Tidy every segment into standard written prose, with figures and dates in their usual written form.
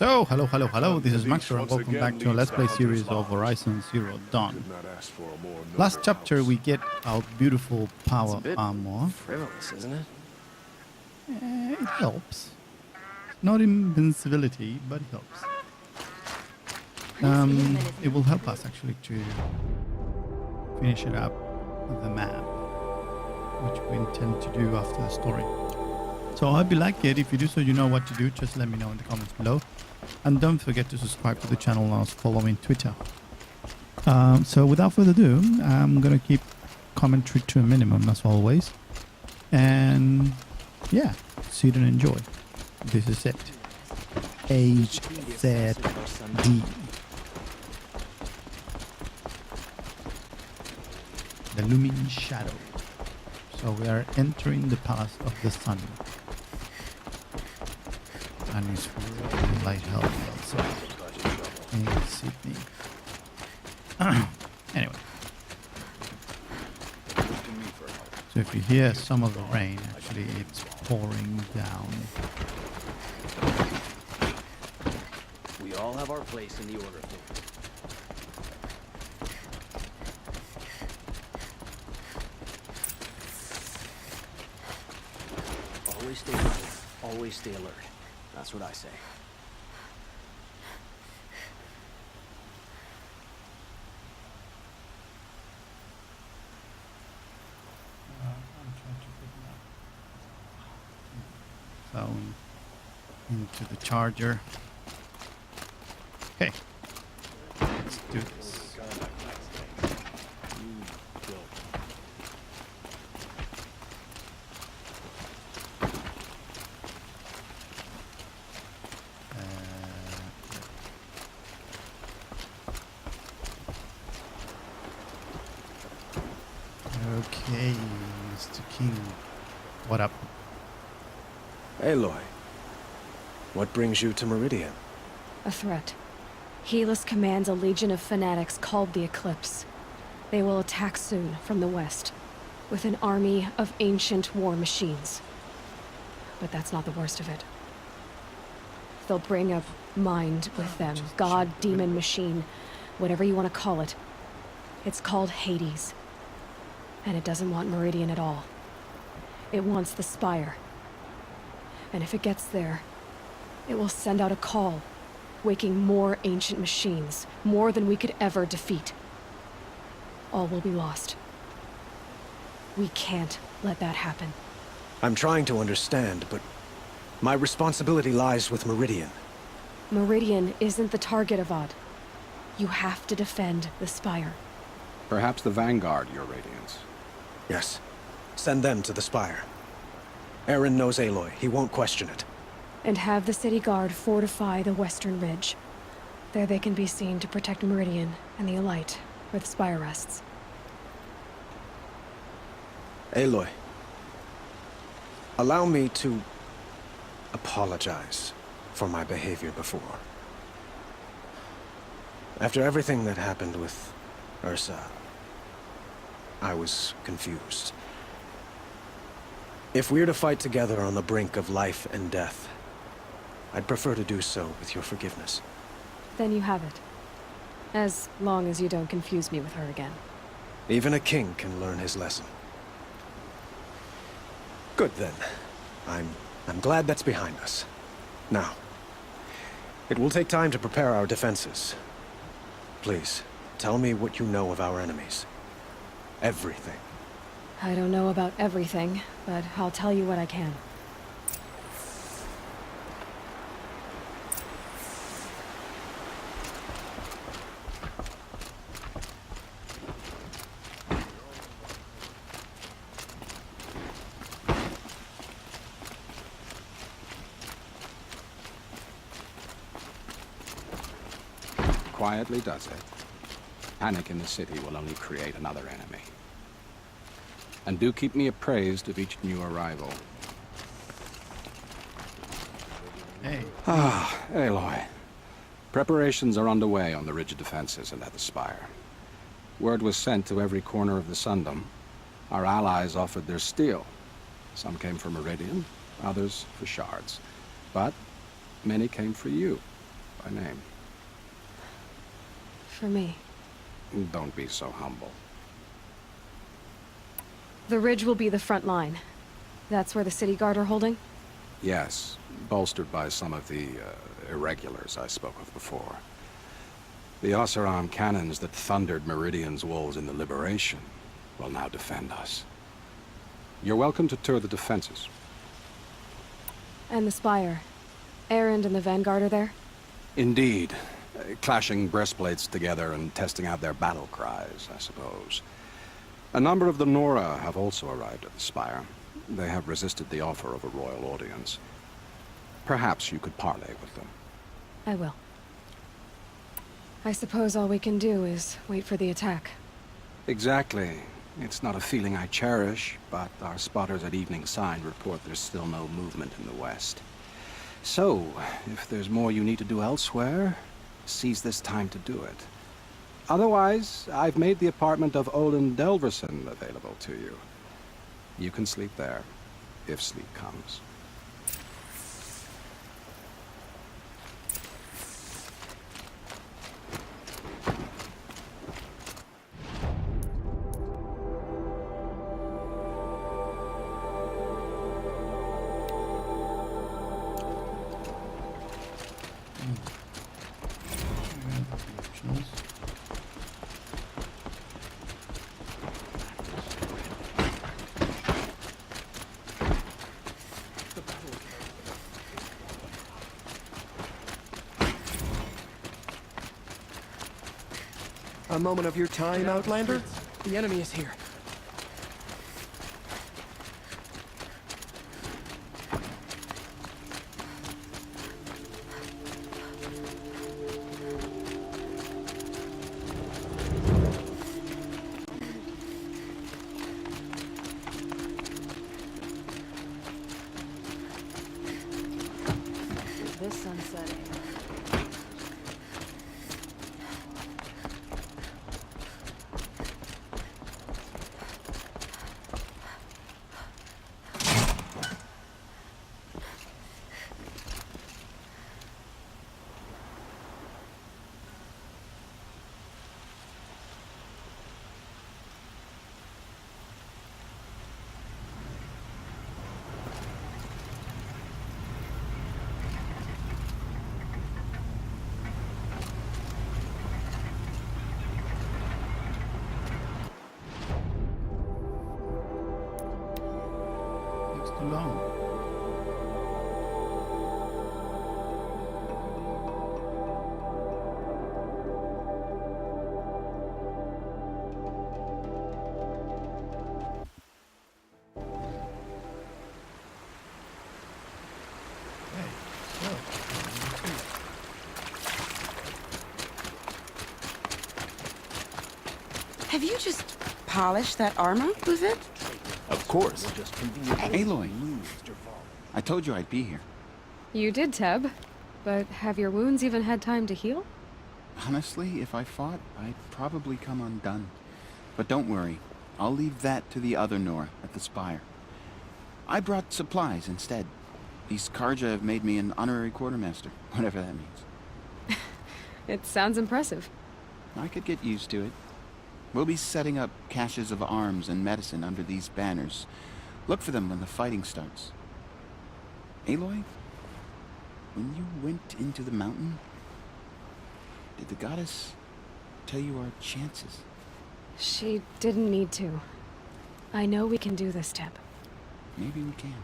So, hello, this is Maxer and welcome back to a Let's Play series of Horizon Zero Dawn. Last chapter we get our beautiful power armor. Frivolous, isn't it? It helps. Not invincibility, but it helps. It will help us actually to finish it up with the map, which we intend to do after the story. So I hope you like it. If you do so, you know what to do. Just let me know in the comments below. And don't forget to subscribe to the channel and also follow me on Twitter. So without further ado, I'm going to keep commentary to a minimum as always. And yeah, sit and enjoy. This is it. AEST. The Looming Shadow. So we are entering the Palace of the Sun. And it's really light health outside in Sydney. Anyway. So if you hear some of the rain, actually it's pouring down. We all have our place in the order of things. Always stay alert. Always stay alert. That's what I say. I'm trying to put my phone into the charger. Okay, let's do this. Okay, Mr. King. What up? Aloy, what brings you to Meridian? A threat. Helis commands a legion of fanatics called the Eclipse. They will attack soon from the west, with an army of ancient war machines. But that's not the worst of it. They'll bring a mind with them, god, demon, machine, whatever you want to call it. It's called Hades. And it doesn't want Meridian at all. It wants the Spire. And if it gets there, it will send out a call, waking more ancient machines, more than we could ever defeat. All will be lost. We can't let that happen. I'm trying to understand, but my responsibility lies with Meridian. Meridian isn't the target, Avad. You have to defend the Spire. Perhaps the Vanguard, Your Radiance. Yes. Send them to the Spire. Eren knows Aloy. He won't question it. And have the city guard fortify the western ridge. There they can be seen to protect Meridian and the Elite, where the Spire rests. Aloy, allow me to apologize for my behavior before. After everything that happened with Ursa, I was confused. If we're to fight together on the brink of life and death, I'd prefer to do so with your forgiveness. Then you have it. As long as you don't confuse me with her again. Even a king can learn his lesson. Good then. I'm glad that's behind us. Now, it will take time to prepare our defenses. Please, tell me what you know of our enemies. Everything. I don't know about everything, but I'll tell you what I can. Quietly does it. Panic in the city will only create another enemy. And do keep me appraised of each new arrival. Hey. Ah, Aloy. Preparations are underway on the ridge of defenses and at the Spire. Word was sent to every corner of the Sundom. Our allies offered their steel. Some came for Meridian, others for shards. But many came for you. by name. For me. Don't be so humble. The ridge will be the front line. That's where the city guard are holding? Yes, bolstered by some of the irregulars I spoke of before. The Oseram cannons that thundered Meridian's walls in the Liberation will now defend us. You're welcome to tour the defenses. And the spire. Erend and the Vanguard are there? Indeed. Clashing breastplates together and testing out their battle cries, I suppose. A number of the Nora have also arrived at the spire. They have resisted the offer of a royal audience. Perhaps you could parley with them. I will. I suppose all we can do is wait for the attack. Exactly. It's not a feeling I cherish, but our spotters at Evening Sign report there's still no movement in the west. So, if there's more you need to do elsewhere, seize this time to do it. Otherwise, I've made the apartment of Olin Delverson available to you. You can sleep there, if sleep comes. A moment of your time, Outlander? The enemy is here. This sunsetting. Too long. Have you just polished that armor with it? Of course. Aloy, I told you I'd be here. You did, Teb. But have your wounds even had time to heal? Honestly, if I fought, I'd probably come undone. But don't worry, I'll leave that to the other Nora at the spire. I brought supplies instead. These Karja have made me an honorary quartermaster, whatever that means. It sounds impressive. I could get used to it. We'll be setting up caches of arms and medicine under these banners. Look for them when the fighting starts. Aloy, when you went into the mountain, did the goddess tell you our chances? She didn't need to. I know we can do this, Teb. Maybe we can.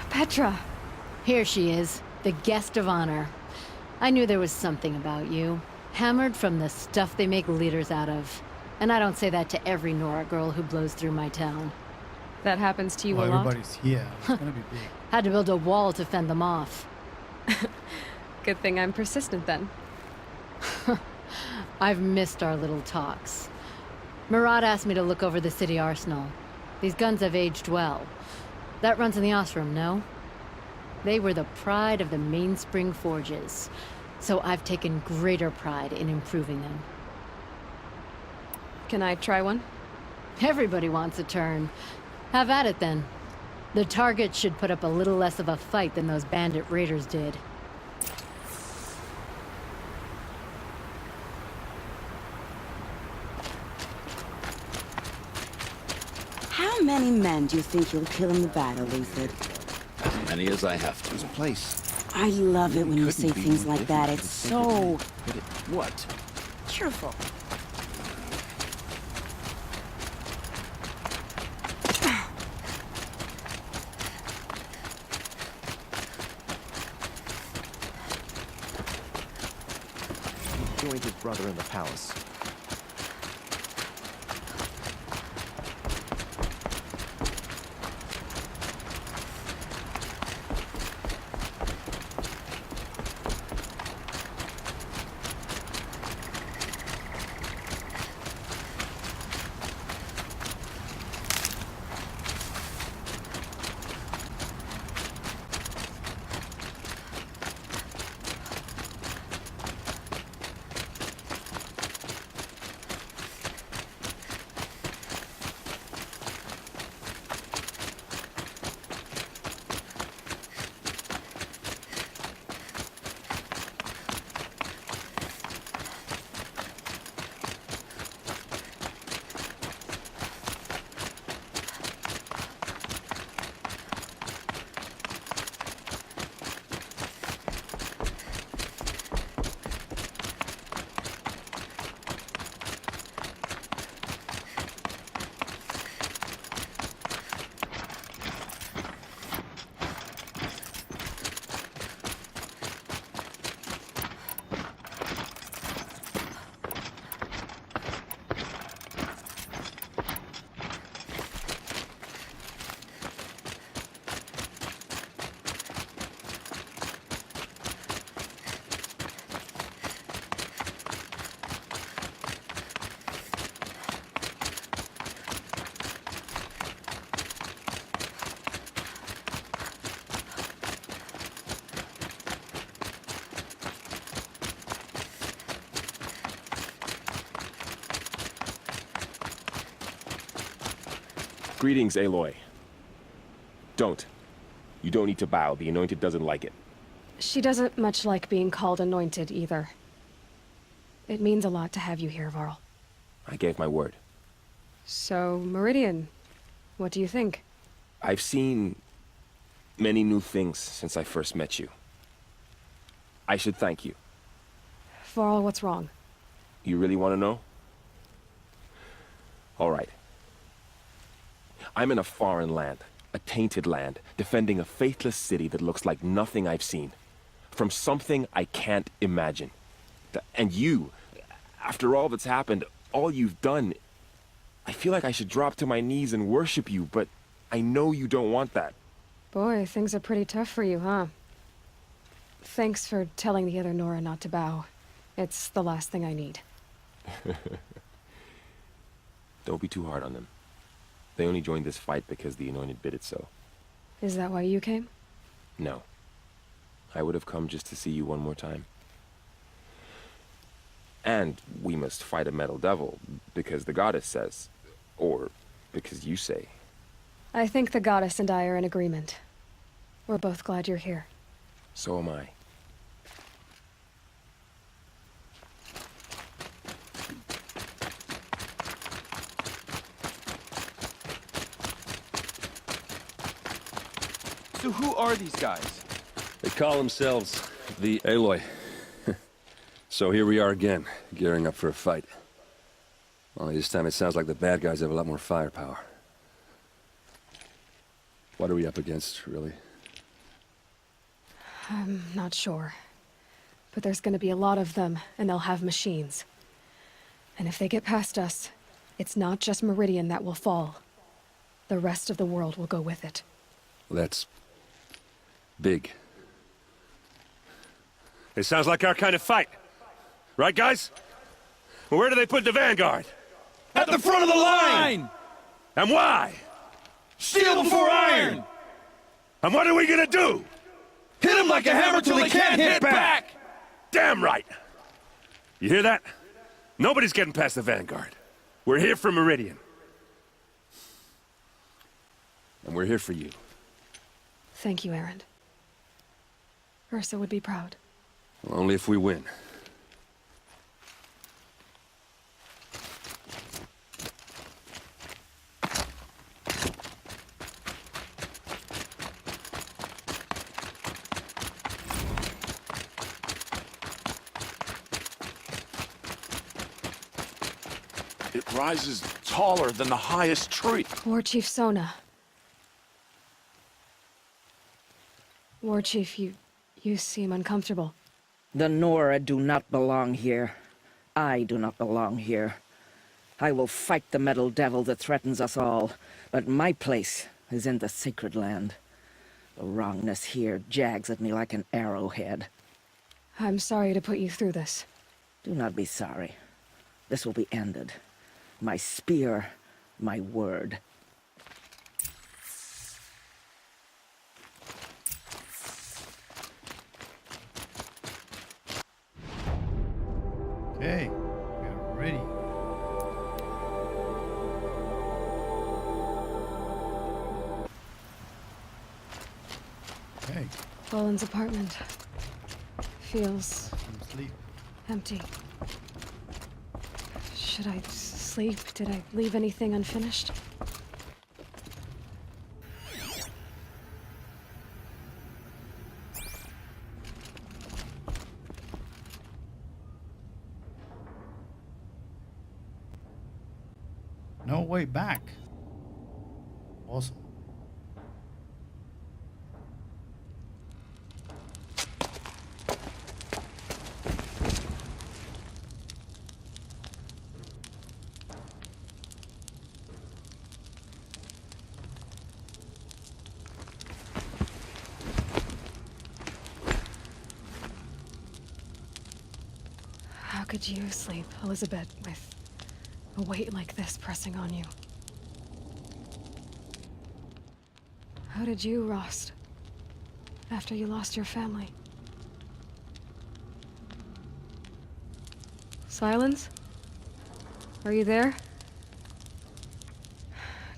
Petra! Here she is, the guest of honor. I knew there was something about you. Hammered from the stuff they make leaders out of. And I don't say that to every Nora girl who blows through my town. That happens to you Well, a lot? everybody's here. It's gonna be big. Had to build a wall to fend them off. Good thing I'm persistent then. I've missed our little talks. Murad asked me to look over the city arsenal. These guns have aged well. That runs in the Osram, no? They were the pride of the Mainspring Forges. so I've taken greater pride in improving them. Can I try one? Everybody wants a turn. Have at it then. The target should put up a little less of a fight than those bandit raiders did. How many men do you think you'll kill in the battle, Luther? As many as I have to. There's a place. I love it when you say Couldn't be things like different that. to It's think of so it. But it, what? cheerful. He joined his brother in the palace. Greetings, Aloy. Don't. You don't need to bow. The Anointed doesn't like it. She doesn't much like being called anointed either. It means a lot to have you here, Varl. I gave my word. So, Meridian, what do you think? I've seen many new things since I first met you. I should thank you. Varl, what's wrong? You really want to know? All right. I'm in a foreign land, a tainted land, defending a faithless city that looks like nothing I've seen. From something I can't imagine. And you, after all that's happened, all you've done, I feel like I should drop to my knees and worship you, but I know you don't want that. Boy, things are pretty tough for you, huh? Thanks for telling the other Nora not to bow. It's the last thing I need. Don't be too hard on them. They only joined this fight because the Anointed bid it so. Is that why you came? No. I would have come just to see you one more time. And we must fight a metal devil, because the goddess says. Or because you say. I think the goddess and I are in agreement. We're both glad you're here. So am I. So who are these guys? They call themselves the Aloy. So here we are again, gearing up for a fight. Only this time it sounds like the bad guys have a lot more firepower. What are we up against, really? I'm not sure. But there's gonna be a lot of them, and they'll have machines. And if they get past us, it's not just Meridian that will fall. The rest of the world will go with it. Well, that's big. It sounds like our kind of fight. Right, guys? Well, where do they put the vanguard? At the front of the line! And why? Steel before iron! And what are we gonna do? Hit him like a hammer till he can't hit back! Damn right! You hear that? Nobody's getting past the Vanguard. We're here for Meridian. And we're here for you. Thank you, Erend. Ursa would be proud. Well, only if we win. It rises taller than the highest tree. War Chief Sona. War Chief, you seem uncomfortable. The Nora do not belong here. I do not belong here. I will fight the metal devil that threatens us all, but my place is in the sacred land. The wrongness here jags at me like an arrowhead. I'm sorry to put you through this. Do not be sorry. This will be ended. My spear, my word. Okay, we are ready. Okay, Roland's apartment. Feels some sleep. empty. Should I sleep? Did I leave anything unfinished? No way back. Awesome. How could you sleep, Elizabeth, with a weight like this pressing on you? How did you, Rost, after you lost your family? Silence? Are you there?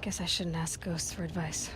Guess I shouldn't ask ghosts for advice.